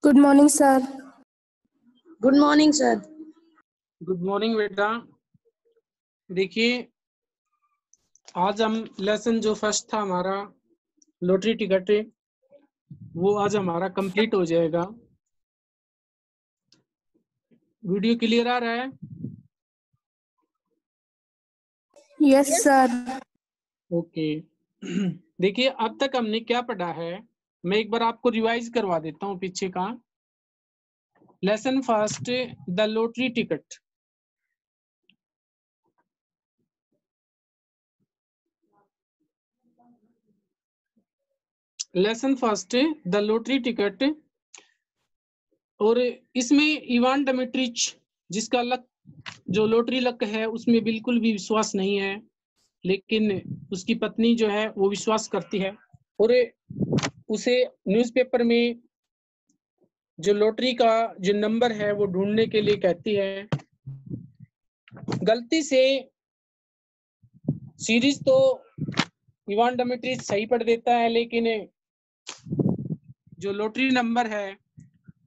Good morning sir. Good morning sir. Good morning बेटा। देखिए आज हम लेसन जो फर्स्ट था हमारा लॉटरी टिकट वो आज हमारा कंप्लीट हो जाएगा। वीडियो क्लियर आ रहा है? Yes sir. ओके। देखिए अब तक हमने क्या पढ़ा है, मैं एक बार आपको रिवाइज करवा देता हूँ पीछे का। Lesson first the lottery ticket. Lesson first the lottery ticket. और इसमें इवान डिमिट्रिच जिसका लक जो लॉटरी लक है उसमें बिल्कुल भी विश्वास नहीं है, लेकिन उसकी पत्नी जो है वो विश्वास करती है और उसे न्यूज़पेपर में जो लॉटरी का जो नंबर है वो ढूंढने के लिए कहती है। गलती से सीरीज तो इवान डिमिट्रिच सही पढ़ देता है, लेकिन जो लॉटरी नंबर है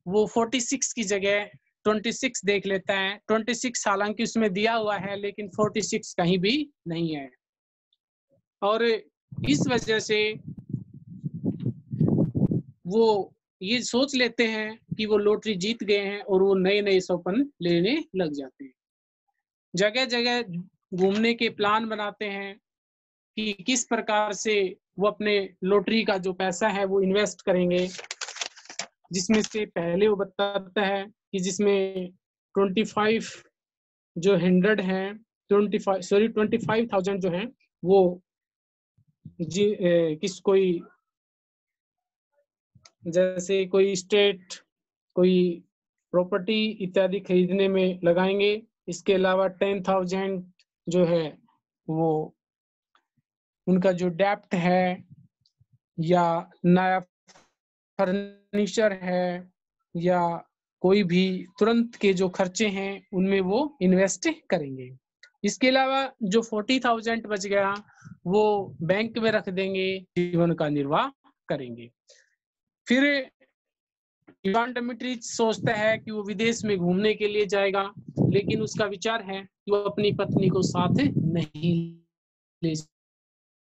वो 46 की जगह 26 देख लेता है। 26 हालांकि उसमें दिया हुआ है लेकिन 46 कहीं भी नहीं है, और इस वजह से वो ये सोच लेते हैं कि वो लॉटरी जीत गए हैं और वो नए नए सपन लेने लग जाते हैं। जगह जगह घूमने के प्लान बनाते हैं कि किस प्रकार से वो अपने लॉटरी का जो पैसा है वो इन्वेस्ट करेंगे, जिसमें से पहले वो बताता है कि जिसमें 25 जो 100 है 25,000 जो है वो किस कोई जैसे कोई स्टेट कोई प्रॉपर्टी इत्यादि खरीदने में लगाएंगे। इसके अलावा 10,000 जो है वो उनका जो डेप्ट है या नया फर्नीचर है या कोई भी तुरंत के जो खर्चे हैं उनमें वो इन्वेस्ट करेंगे। इसके अलावा जो 40,000 बच गया वो बैंक में रख देंगे, जीवन का निर्वाह करेंगे। फिर इवान डिमिट्रिच सोचता है कि वो विदेश में घूमने के लिए जाएगा, लेकिन उसका विचार है कि वो अपनी पत्नी को साथ नहीं ले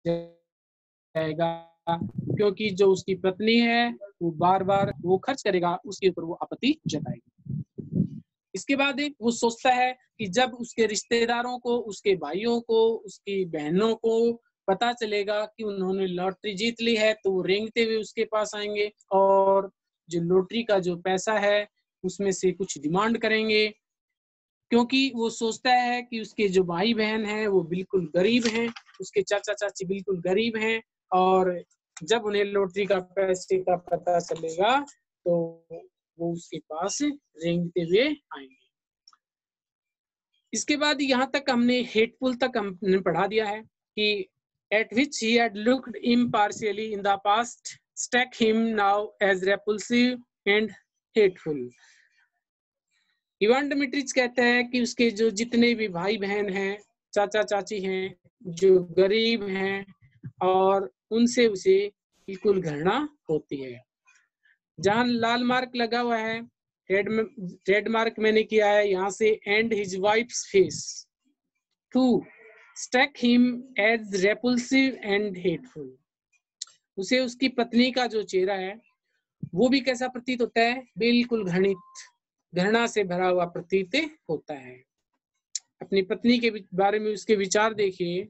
जाएगा, क्योंकि जो उसकी पत्नी है वो बार बार वो खर्च करेगा, उसके ऊपर वो आपत्ति जताएगी। इसके बाद वो सोचता है कि जब उसके रिश्तेदारों को, उसके भाइयों को, उसकी बहनों को पता चलेगा कि उन्होंने लॉटरी जीत ली है तो वो रेंगते हुए उसके पास आएंगे और जो लॉटरी का जो पैसा है उसमें से कुछ डिमांड करेंगे, क्योंकि वो सोचता है कि उसके जो भाई बहन हैं वो बिल्कुल गरीब हैं, उसके चाचा चाची बिल्कुल गरीब हैं, और जब उन्हें लॉटरी का पैसे का पता चलेगा तो वो उसके पास रेंगते हुए आएंगे। इसके बाद यहाँ तक हमने हेटफुल तक हमने पढ़ा दिया है कि at which he had looked impartially in the past struck him now as repulsive and hateful। Ivan डिमिट्रिच कहता है कि उसके जो जितने भी भाई बहन हैं, चाचा चाची हैं, जो गरीब हैं, और उनसे उसे बिल्कुल घृणा होती है। जहां लाल मार्क लगा हुआ है, रेड मार्क मैंने किया है यहाँ से, and his wife's face to struck him as repulsive and hateful. उसे उसकी पत्नी का जो चेहरा है वो भी कैसा प्रतीत होता है? बिल्कुल घृणित, घृणा से भरा हुआ प्रतीत होता है। अपनी पत्नी के बारे में उसके विचार देखिए।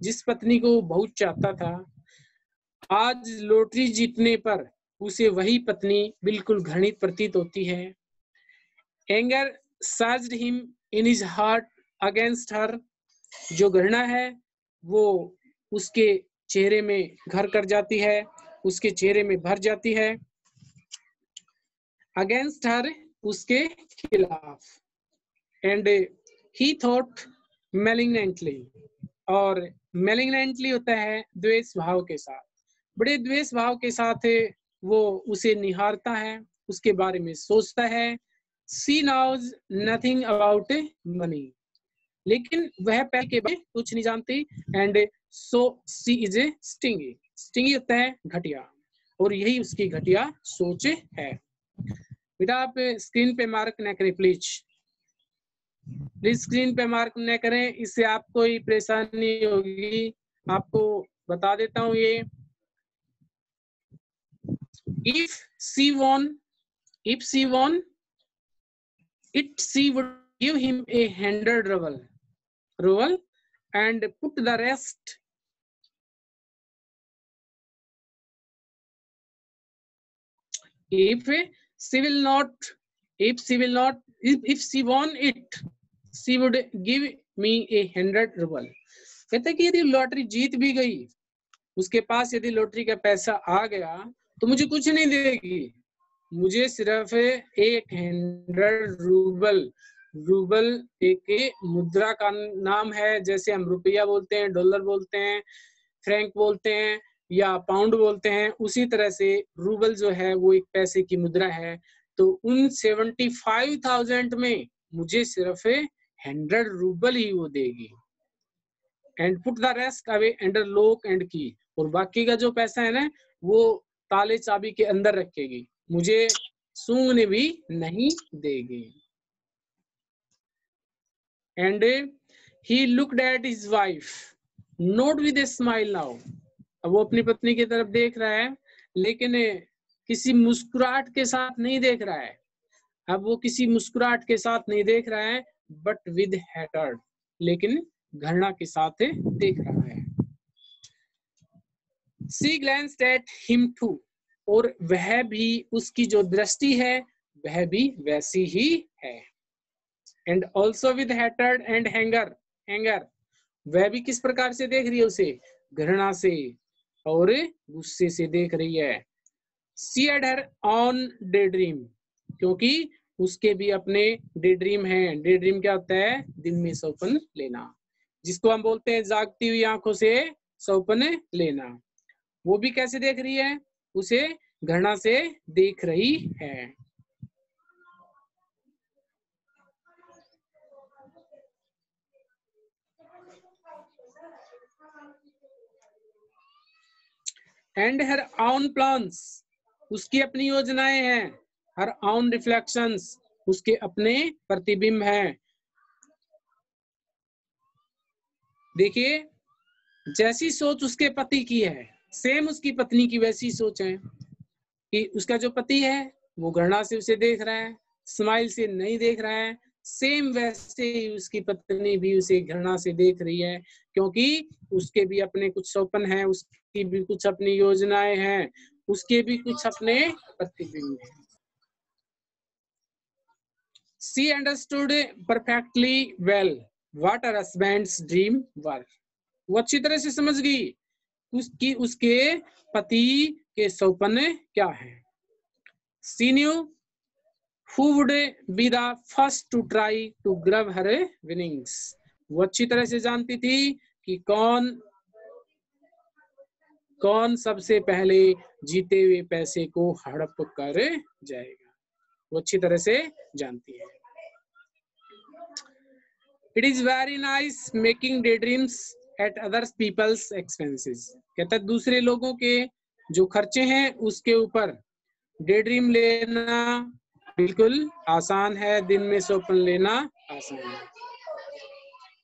जिस पत्नी को वो बहुत चाहता था, आज लॉटरी जीतने पर उसे वही पत्नी बिल्कुल घृणित प्रतीत होती है। Anger surged him in his heart against her. जो घृणा है वो उसके चेहरे में घर कर जाती है, उसके चेहरे में भर जाती है। अगेंस्ट हर उसके खिलाफ। एंड ही थॉट मैलिग्नेंटली, और मैलिग्नेंटली होता है द्वेष भाव के साथ, बड़े द्वेष भाव के साथ वो उसे निहारता है, उसके बारे में सोचता है। She knows nothing about money, लेकिन वह पैसे के बारे में कुछ नहीं जानती। And so she is a stingy, stingy होता है घटिया, और यही उसकी घटिया सोच है। बेटा आप स्क्रीन पे मार्क न करें प्लीज, स्क्रीन पे मार्क न करें, इससे आपको ही परेशानी होगी। आपको बता देता हूँ ये, if she won she would give him a 100 ruble and put the rest if she won it she would give me a 100 ruble। कहते कि यदि लॉटरी जीत भी गई, उसके पास यदि लॉटरी का पैसा आ गया तो मुझे कुछ नहीं देगी, मुझे सिर्फ 100 रूबल एक मुद्रा का नाम है। जैसे हम रुपया बोलते हैं, डॉलर बोलते हैं, फ्रैंक बोलते हैं या पाउंड बोलते हैं, उसी तरह से रूबल जो है वो एक पैसे की मुद्रा है। तो उन 75,000 में मुझे सिर्फ 100 रूबल ही वो देगी। And put the rest away under lock and की, और बाकी का जो पैसा है ना वो ताले चाबी के अंदर रखेगी, मुझे सूंघने भी नहीं देगी। And he looked at his wife not with a smile now, अब वो अपनी पत्नी की तरफ देख रहा है लेकिन किसी मुस्कुराहट के साथ नहीं देख रहा है, अब वो किसी मुस्कुराहट के साथ नहीं देख रहा है, बट विद हेटर्ड, लेकिन घृणा के साथ देख रहा है। She glanced at him too, और वह भी, उसकी जो दृष्टि है वह भी वैसी ही है। And also with hatred and anger, वह भी किस प्रकार से देख रही है उसे, घृणा से और गुस्से से देख रही है। She had her own daydream, क्योंकि उसके भी अपने डेड्रीम हैं। डेड्रीम क्या होता है, दिन में सपन लेना, जिसको हम बोलते हैं जागती हुई आंखों से सपन लेना। वो भी कैसे देख रही है, उसे घृणा से देख रही है। एंड हर ओन प्लान्स, उसकी अपनी योजनाएं हैं। हर ओन रिफ्लेक्शंस, उसके अपने प्रतिबिंब हैं। देखिए, जैसी सोच उसके पति की है, सेम उसकी पत्नी की वैसी सोच है कि उसका जो पति है वो घृणा से उसे देख रहा है, स्माइल से नहीं देख रहा है। सेम वैसे ही उसकी पत्नी भी उसे घृणा से देख रही है, क्योंकि उसके भी अपने कुछ सपन हैं, उसकी भी कुछ अपनी योजनाएं हैं, उसके भी कुछ अपने प्रतिबिंब हैं। She understood perfectly well what her husband's dream were. वो अच्छी तरह से समझ गई उसके पति के सपने क्या हैं। She knew who would be the first to try to grab her winnings. वो अच्छी तरह से जानती थी कि कौन सबसे पहले जीते हुए पैसे को हड़प कर जाएगा, वो अच्छी तरह से जानती है। It is very nice making daydreams at other people's expenses. कहता है दूसरे लोगों के जो खर्चे हैं उसके ऊपर डेड्रीम लेना बिल्कुल आसान है, दिन में सपन लेना आसान है।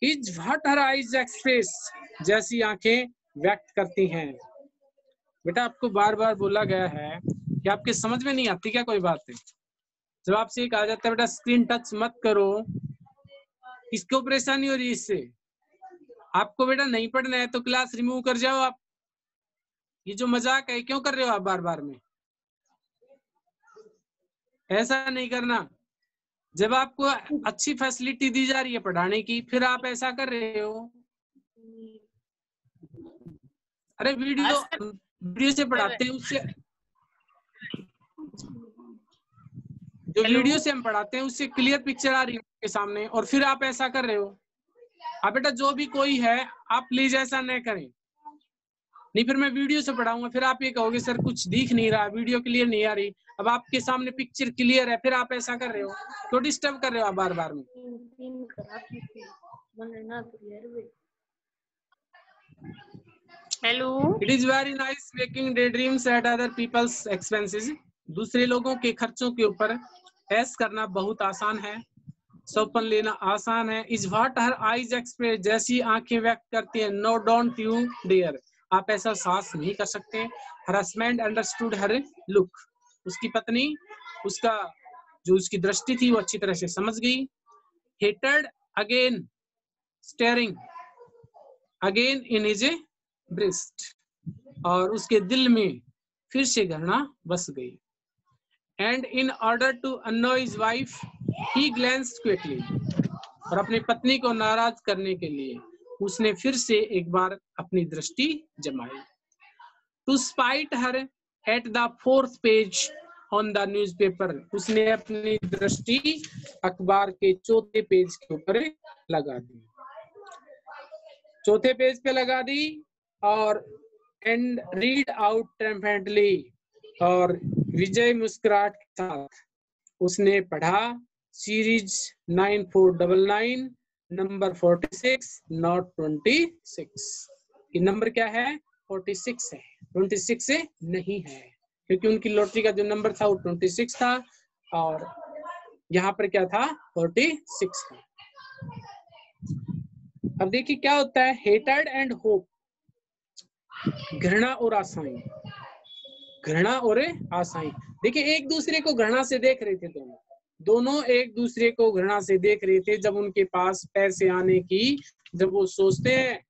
Is what her eyes express, जैसी आंखें व्यक्त करती हैं। बेटा आपको बार बार बोला गया है कि आपके समझ में नहीं आती क्या कोई बात है, जब आपसे ये कहा जाता है बेटा स्क्रीन टच मत करो, किसको परेशानी हो रही है इससे? आपको बेटा नहीं पढ़ना है तो क्लास रिमूव कर जाओ आप। ये जो मजाक है क्यों कर रहे हो आप बार बार में? ऐसा नहीं करना। जब आपको अच्छी फैसिलिटी दी जा रही है पढ़ाने की, फिर आप ऐसा कर रहे हो। अरे वीडियो से पढ़ाते हैं, उससे जो वीडियो से हम पढ़ाते हैं उससे क्लियर पिक्चर आ रही है आपके सामने, और फिर आप ऐसा कर रहे हो। अब बेटा जो भी कोई है आप प्लीज ऐसा न करें, नहीं फिर मैं वीडियो से पढ़ाऊंगा, फिर आप ये कहोगे सर कुछ दिख नहीं रहा, वीडियो क्लियर नहीं आ रही। अब आपके सामने पिक्चर क्लियर है, फिर आप ऐसा कर रहे हो तो डिस्टर्ब कर रहे हो आप बार बार में। Hello, It is very nice making daydreams at other people's expenses. दूसरे लोगों के खर्चों के ऊपर ऐश करना बहुत आसान है, सौपन लेना आसान है। Is what her eyes express, जैसी आंखें व्यक्त करती हैं। नो डोंट यू डेयर, आप ऐसा साहस नहीं कर सकते। हरासमेंट अंडरस्टूड हर लुक, उसकी पत्नी उसका जो उसकी दृष्टि थी वो अच्छी तरह से समझ गई। हेटेड again stirring again in his breast, और उसके दिल में फिर से घृणा बस गई। And in order to annoy his wife he glanced quickly, और अपनी पत्नी को नाराज करने के लिए उसने फिर से एक बार अपनी दृष्टि जमाई। To spite her at the 4th page on the newspaper, उसने अपनी दृष्टि अखबार के 4थे पेज के ऊपर लगा दी, 4थे पेज पे लगा दी। और एंड रीड आउट ट्रिumphantly, और विजय मुस्कुराहट के साथ उसने पढ़ा सीरीज 9499 नंबर 46 नॉट 26। ये नंबर क्या है? 46 है, 26 से नहीं है, क्योंकि उनकी लॉटरी का जो नंबर था वो 26 था और यहाँ पर क्या था? 46 था। अब देखिए क्या होता है, हेटेड एंड होप, घृणा और आशाएं, घृणा और आशाएं। देखिए एक दूसरे को घृणा से देख रहे थे, दोनों एक दूसरे को घृणा से देख रहे थे। जब उनके पास पैसे आने की जब वो सोचते हैं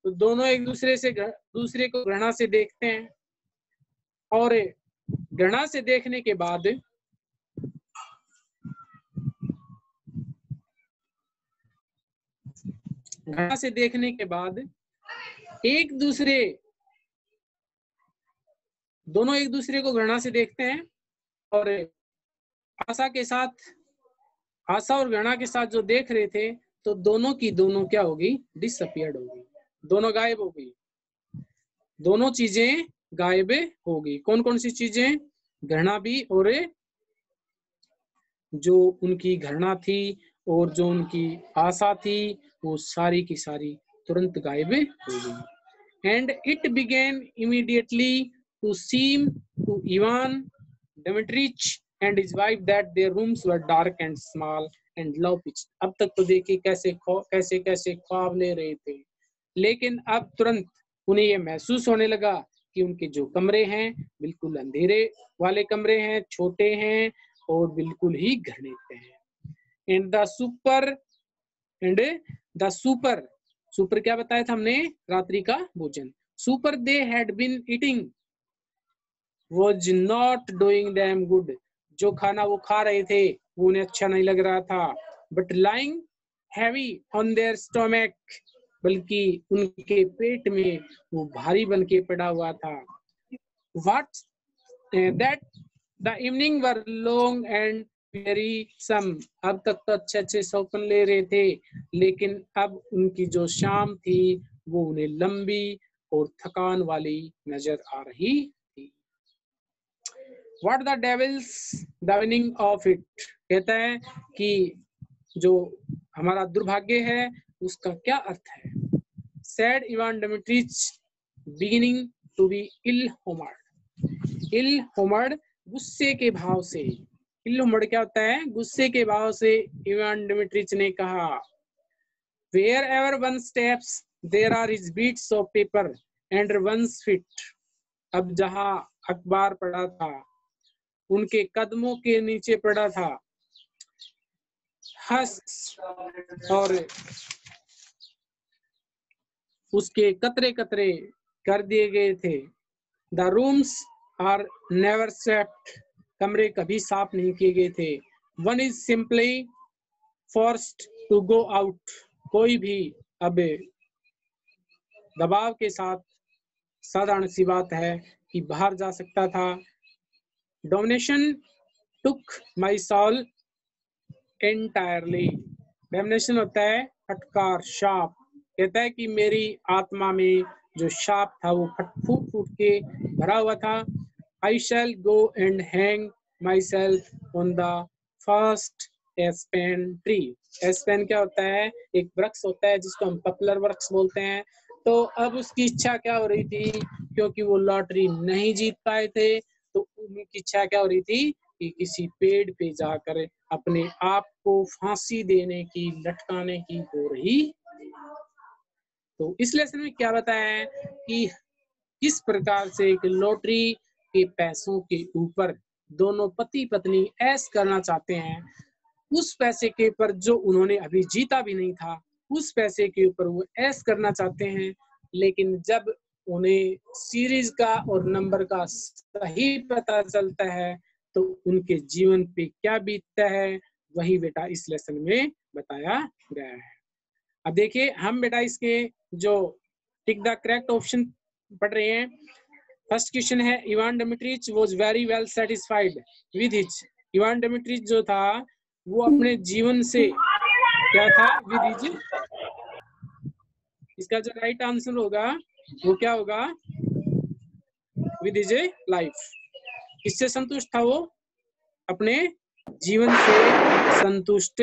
तो दोनों एक दूसरे को घृणा से देखते हैं, और घृणा से देखने के बाद दोनों एक दूसरे को घृणा से देखते हैं, और आशा और घृणा के साथ जो देख रहे थे, तो दोनों की दोनों क्या होगी? डिसअपियर्ड होगी, दोनों गायब हो गई, दोनों चीजें गायब हो गई। कौन कौन सी चीजें? घृणा भी, और जो उनकी घृणा थी और जो उनकी आशा थी वो सारी की सारी तुरंत गायब हो गई। And it began immediately to seem to Ivan Dmitritch and his wife that their rooms were dark and small and low pitched। अब तक तो देखिए कैसे कैसे ख्वाब ले रहे थे, लेकिन अब तुरंत उन्हें ये महसूस होने लगा कि उनके जो कमरे हैं बिल्कुल अंधेरे वाले कमरे हैं, छोटे हैं और बिल्कुल ही घृणित हैं। एंड द सुपर क्या बताया था हमने? रात्रि का भोजन। Supper they had been eating was not doing them good, जो खाना वो खा रहे थे वो उन्हें अच्छा नहीं लग रहा था। But lying heavy on their stomach, बल्कि उनके पेट में वो भारी बन के पड़ा हुआ था। What that the evening were long and wearisome, अब तक तो अच्छे सौपन ले रहे थे, लेकिन अब उनकी जो शाम थी वो उन्हें लंबी और थकान वाली नजर आ रही थी। What the devil's the meaning of it, कहता है कि जो हमारा दुर्भाग्य है उसका क्या अर्थ है। Said Ivan Dimitrich beginning to be ill-humored, गुस्से के भाव से। ill-humored क्या होता है? गुस्से के भाव से इवान डिमिट्रिच ने कहा, Wherever one steps there are his beats of paper and one's feet, अब जहां अखबार पड़ा था उनके कदमों के नीचे पड़ा था हस, और उसके कतरे कतरे कर दिए गए थे। The rooms are never swept, कमरे कभी साफ नहीं किए गए थे। One is simply forced to go out, कोई भी अब दबाव के साथ साधारण सी बात है कि बाहर जा सकता था। Domination took my soul entirely, domination होता है फटकार, शाप, कहता है कि मेरी आत्मा में जो शाप था वो फूट के भरा हुआ था। I shall go and hang myself on the first aspen tree. Aspen क्या होता है? एक वृक्ष होता है जिसको हम पॉपुलर वृक्ष बोलते हैं। तो अब उसकी इच्छा क्या हो रही थी, क्योंकि वो लॉटरी नहीं जीत पाए थे, तो उनकी इच्छा क्या हो रही थी कि किसी पेड़ पे जाकर अपने आप को फांसी देने की, लटकाने की हो रही। तो इस लेसन में क्या बताया है कि किस प्रकार से एक लॉटरी के पैसों के ऊपर दोनों पति पत्नी ऐश करना चाहते हैं। उस पैसे के ऊपर जो उन्होंने अभी जीता भी नहीं था, उस पैसे के ऊपर वो ऐश करना चाहते हैं, लेकिन जब उन्हें सीरीज का और नंबर का सही पता चलता है तो उनके जीवन पे क्या बीतता है, वही बेटा इस लेसन में बताया गया है। अब देखिए हम बेटा इसके जो टिक द करेक्ट ऑप्शन पढ़ रहे हैं। फर्स्ट क्वेश्चन है Ivan Dmitritch was very well satisfied with his. Ivan Dmitritch जो था वो अपने जीवन से क्या था, विद हिज। इसका जो राइट आंसर होगा वो क्या होगा, विद हिज लाइफ। किससे संतुष्ट था वो, अपने जीवन से संतुष्ट।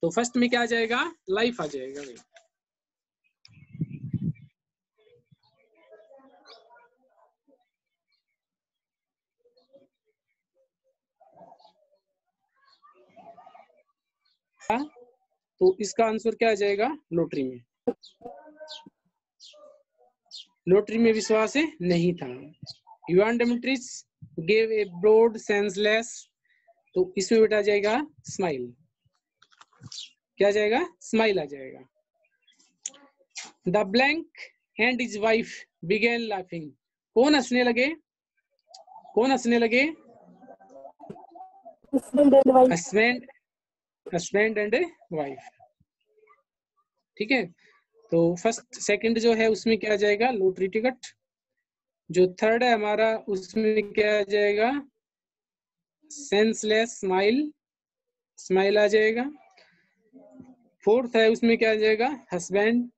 तो फर्स्ट में क्या आ जाएगा, लाइफ आ जाएगा। तो इसका आंसर क्या आ जाएगा, लॉटरी में। लॉटरी में विश्वास नहीं था। Ivan Dmitritch gave a broad senseless, तो इसमें बेटा जाएगा स्माइल। क्या जाएगा, स्माइल आ जाएगा। The blank and his wife began laughing. कौन हंसने लगे, कौन हंसने लगे, हस्बैंड एंड वाइफ। ठीक है, तो फर्स्ट सेकंड जो है उसमें क्या आ जाएगा, लॉटरी टिकट। जो थर्ड है हमारा उसमें क्या आ जाएगा, सेंसलेस स्माइल, स्माइल आ जाएगा। फोर्थ है उसमें क्या आ जाएगा, हस्बैंड।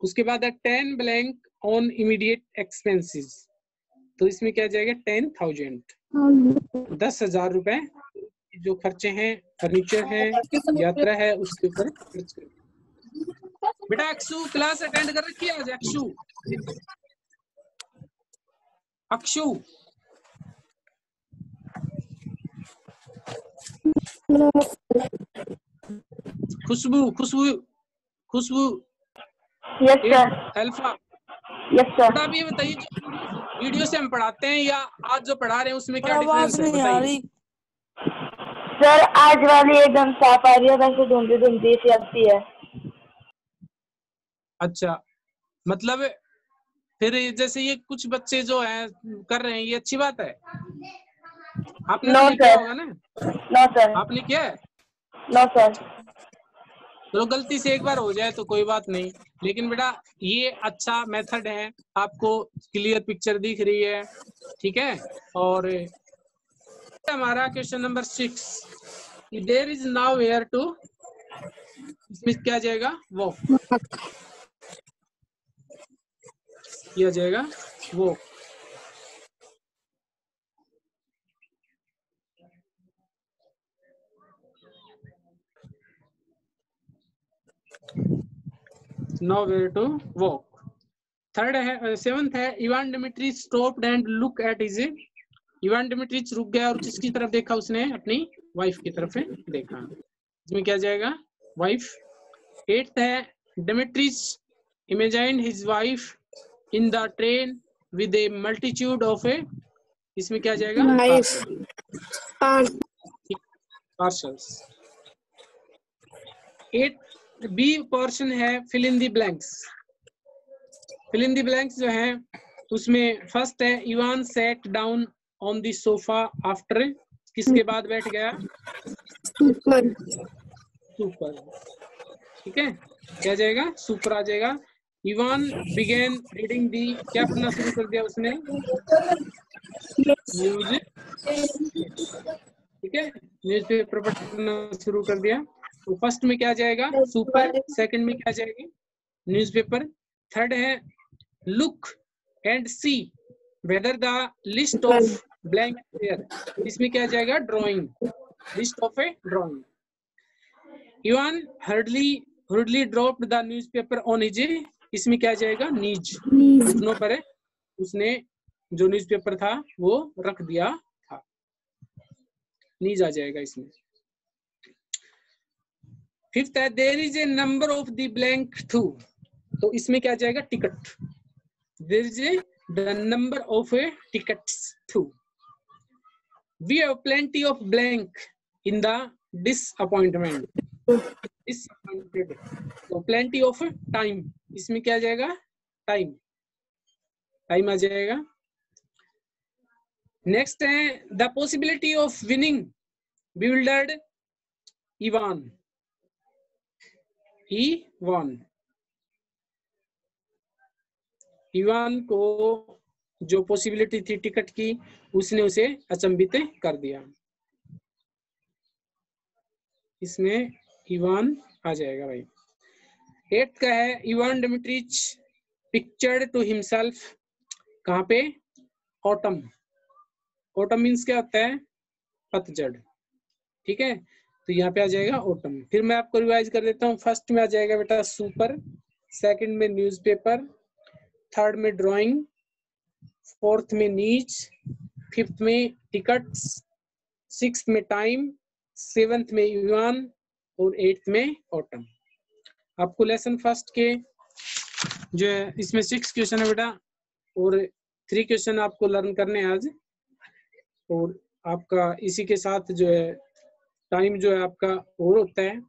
उसके बाद है 10 ब्लैंक ऑन इमीडिएट एक्सपेंसेस, तो इसमें क्या आ जाएगा 10,000, 10,000 रुपए जो खर्चे हैं, फर्नीचर है, यात्रा है, उसके ऊपर खर्च कर। बेटा अक्षु क्लास अटेंड कर रखी है आज, Akshu Akshu Khushbu Khushbu Khushbu yes sir, alpha. Yes sir. बेटा आप ये बताइए वीडियो से हम पढ़ाते हैं या आज जो पढ़ा रहे हैं उसमें क्या डिफरेंस है, बताइए। सर आज वाली एकदम साफ आ रही है, वैसे धुंधली धुंधली सी आती है। अच्छा, मतलब फिर जैसे ये कुछ बच्चे जो हैं कर रहे हैं, ये अच्छी बात है। आपने नो तो नहीं किया सर, होगा ना, नो सर, आपने किया है? No sir. तो गलती से एक बार हो जाए तो कोई बात नहीं, लेकिन बेटा ये अच्छा मेथड है, आपको क्लियर पिक्चर दिख रही है। ठीक है, और हमारा question number 6, there is nowhere to, इसमें क्या जाएगा, वॉक, किया जाएगा walk. Nowhere to walk. Third है, सेवंथ है Ivan Dmitritch stopped and look at his. Ivan Dmitritch रुक गया और किसकी तरफ देखा, उसने अपनी वाइफ की तरफ देखा, इसमें क्या जाएगा, वाइफ। एट्थ है Dmitritch imagined his wife in the train with a multitude of a, इसमें क्या जाएगा, पार्सल्स। 8 बी पोर्शन है fill in the blanks. Fill in the blanks जो है उसमें फर्स्ट है Ivan sat down on the sofa after, किसके बाद बैठ गया, सुपर। ठीक है, क्या जाएगा, सुपर आ जाएगा। इवान बिगेन रीडिंग दी, क्या पढ़ना शुरू कर दिया उसने, न्यूज। ठीक है, न्यूज़पेपर पढ़ना शुरू कर दिया। तो फर्स्ट में क्या जाएगा, सुपर। सेकंड में क्या जाएगा, न्यूज़पेपर। थर्ड है look and see whether the list of blank there, इसमें क्या जाएगा, drawing, list of a drawing. Ivan hurriedly dropped the newspaper on his, इसमें क्या जाएगा, नीज, घुटनों पर है, उसने जो न्यूज़पेपर था वो रख दिया था। नीज आ जाएगा इसमें। फिफ्थ है there is a number of the blank through, तो इसमें क्या जाएगा ticket. There is a the number of a tickets through. We have plenty of blank in the disappointment, disappointed, तो प्लेंटी ऑफ टाइम, इसमें क्या जाएगा time, time आ जाएगा। नेक्स्ट है the possibility of winning bewildered Ivan, he won। Ivan को जो possibility थी टिकट की उसने उसे अचंभित कर दिया, इसमें इवान आ जाएगा भाई। 8th का है Ivan Dmitrich pictured to himself, कहाँ पे ऑटम। ऑटम मीन्स क्या होता है पतझड़, ठीक है, तो यहाँ पे आ जाएगा ऑटम। फिर मैं आपको रिवाइज कर देता हूँ। फर्स्ट में आ जाएगा बेटा सुपर, सेकंड में न्यूज़पेपर, थर्ड में ड्राइंग, फोर्थ में नीच, फिफ्थ में टिकट्स, सिक्स्थ में टाइम, सेवंथ में इवान और 8th में ऑटम। आपको लेसन फर्स्ट के जो है इसमें 6 क्वेश्चन है बेटा और 3 क्वेश्चन आपको लर्न करने हैं आज, और आपका इसी के साथ जो है टाइम जो है आपका और होता है